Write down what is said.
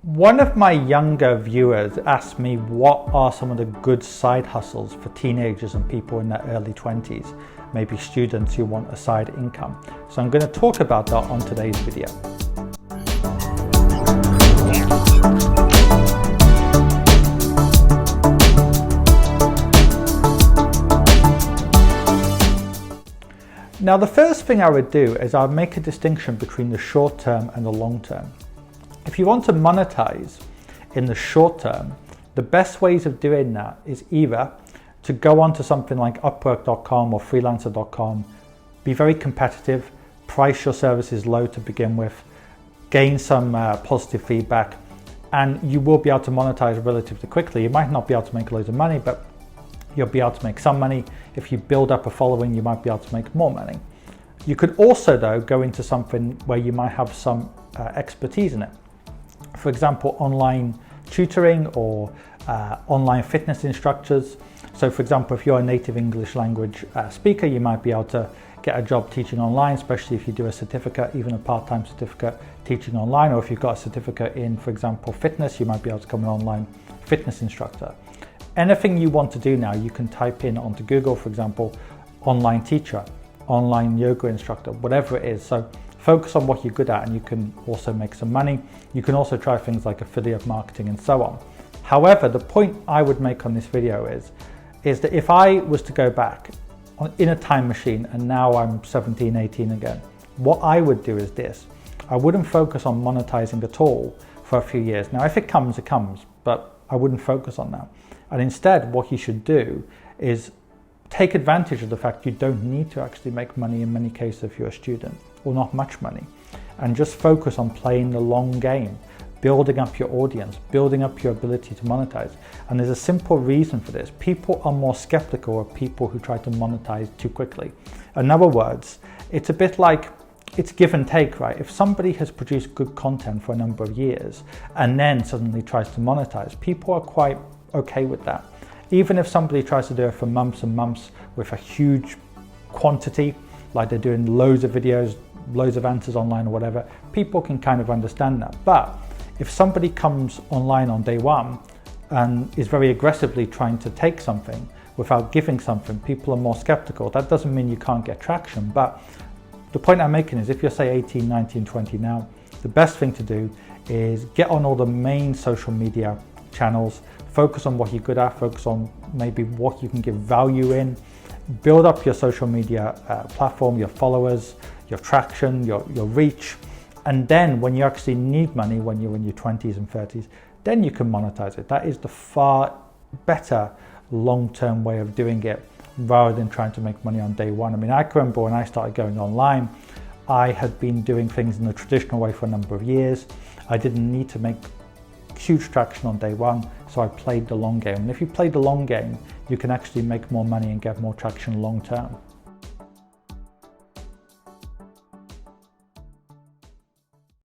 One of my younger viewers asked me what are some of the good side hustles for teenagers and people in their early 20s, maybe students who want a side income. So I'm going to talk about that on today's video. Now, the first thing I would do is I would make a distinction between the short term and the long term. If you want to monetize in the short term, the best ways of doing that is either to go onto something like Upwork.com or freelancer.com, be very competitive, price your services low to begin with, gain some positive feedback, and you will be able to monetize relatively quickly. You might not be able to make loads of money, but you'll be able to make some money. If you build up a following, you might be able to make more money. You could also, though, go into something where you might have some expertise in it. For example, online tutoring or online fitness instructors. So for example, if you're a native English language speaker, you might be able to get a job teaching online, especially if you do a certificate, even a part-time certificate teaching online, or if you've got a certificate in, for example, fitness, you might be able to become an online fitness instructor. Anything you want to do now, you can type in onto Google, for example, online teacher, online yoga instructor, whatever it is. So focus on what you're good at and you can also make some money. You can also try things like affiliate marketing and so on. However, the point I would make on this video is that if I was to go back in a time machine and now I'm 17, 18 again, what I would do is this. I wouldn't focus on monetizing at all for a few years. Now, if it comes, it comes, but I wouldn't focus on that. And instead, what you should do is take advantage of the fact you don't need to actually make money in many cases if you're a student, or not much money, and just focus on playing the long game, building up your audience, building up your ability to monetize. And there's a simple reason for this. People are more skeptical of people who try to monetize too quickly. In other words, it's a bit like it's give and take, right? If somebody has produced good content for a number of years and then suddenly tries to monetize, people are quite okay with that. Even if somebody tries to do it for months and months with a huge quantity, like they're doing loads of videos, loads of answers online or whatever, people can kind of understand that. But if somebody comes online on day one and is very aggressively trying to take something without giving something, people are more skeptical. That doesn't mean you can't get traction, but the point I'm making is if you're say 18, 19, 20 now, the best thing to do is get on all the main social media channels, focus on what you're good at, focus on maybe what you can give value in, build up your social media platform, your followers, your traction, your reach. And then when you actually need money, when you're in your 20s and 30s, then you can monetize it. That is the far better long-term way of doing it rather than trying to make money on day one. I mean, I can remember when I started going online, I had been doing things in the traditional way for a number of years. I didn't need to make huge traction on day one, so I played the long game. And if you play the long game, you can actually make more money and get more traction long term.